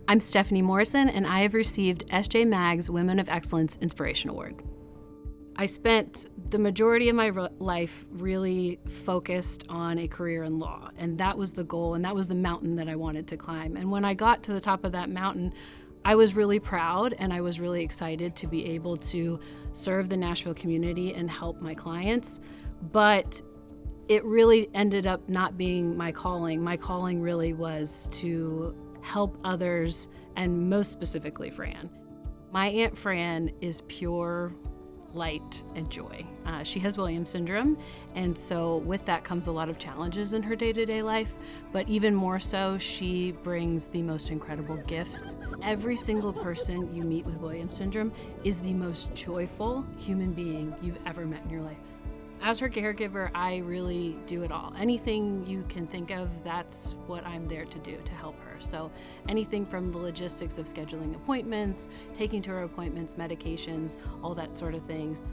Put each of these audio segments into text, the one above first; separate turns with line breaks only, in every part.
I'm Stephanie Morrison, and I have received S.J. Mag's Women of Excellence Inspiration Award. I spent the majority of my life really focused on a career in law, and that was the goal, and that was the mountain that I wanted to climb. And when I got to the top of that mountain, I was really proud and I was really excited to be able to serve the Nashville community and help my clients, but it really ended up not being my calling. My calling really was to help others, and most specifically Fran. My Aunt Fran is pure light and joy. She has Williams syndrome, and so with that comes a lot of challenges in her day-to-day life, but even more so, she brings the most incredible gifts. Every single person you meet with Williams syndrome is the most joyful human being you've ever met in your life. As her caregiver, I really do it all. Anything you can think of, that's what I'm there to do to help her. So anything from the logistics of scheduling appointments, taking to her appointments, medications, all that sort of things.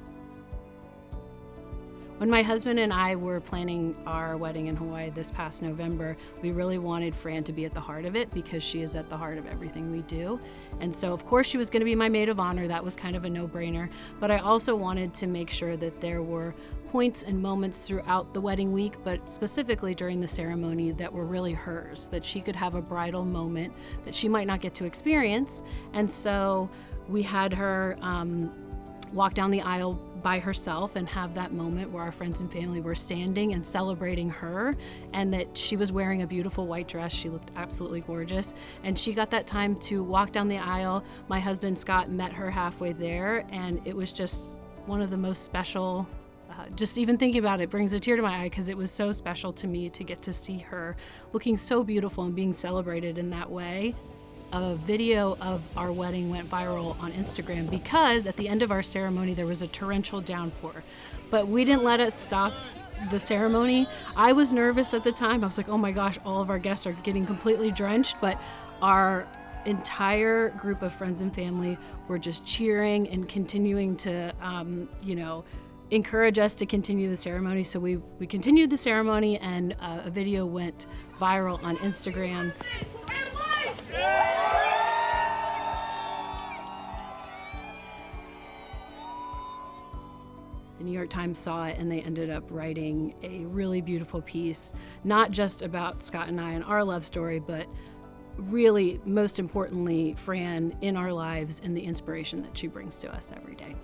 When my husband and I were planning our wedding in Hawaii this past November, we really wanted Fran to be at the heart of it because she is at the heart of everything we do. And so of course she was going to be my maid of honor. That was kind of a no-brainer. But I also wanted to make sure that there were points and moments throughout the wedding week, but specifically during the ceremony, that were really hers, that she could have a bridal moment that she might not get to experience. And so we had her walk down the aisle by herself and have that moment where our friends and family were standing and celebrating her, and that she was wearing a beautiful white dress. She looked absolutely gorgeous, and she got that time to walk down the aisle. My husband Scott met her halfway there, and it was just one of the most special, just even thinking about it brings a tear to my eye, because it was so special to me to get to see her looking so beautiful and being celebrated in that way. A video of our wedding went viral on Instagram because at the end of our ceremony there was a torrential downpour, but we didn't let it stop the ceremony. I was nervous at the time. I was like, oh my gosh, all of our guests are getting completely drenched, but our entire group of friends and family were just cheering and continuing to encourage us to continue the ceremony. So we continued the ceremony, and a video went viral on Instagram. The New York Times saw it, and they ended up writing a really beautiful piece, not just about Scott and I and our love story, but really, most importantly, Fran in our lives and the inspiration that she brings to us every day.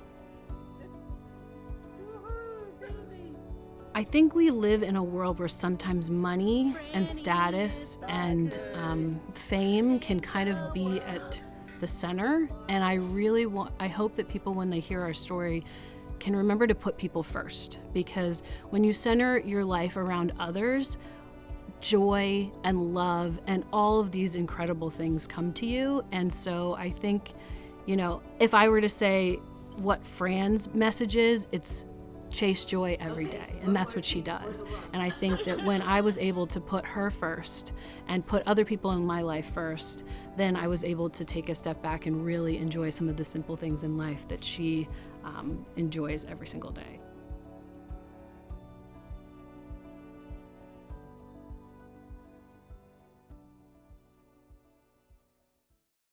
I think we live in a world where sometimes money and status and fame can kind of be at the center, and I hope that people, when they hear our story, can remember to put people first, because when you center your life around others, joy and love and all of these incredible things come to you. And so I think, if I were to say what Fran's message is, it's chase joy every day, and that's what she does. And I think that when I was able to put her first and put other people in my life first, then I was able to take a step back and really enjoy some of the simple things in life that she enjoys every single day.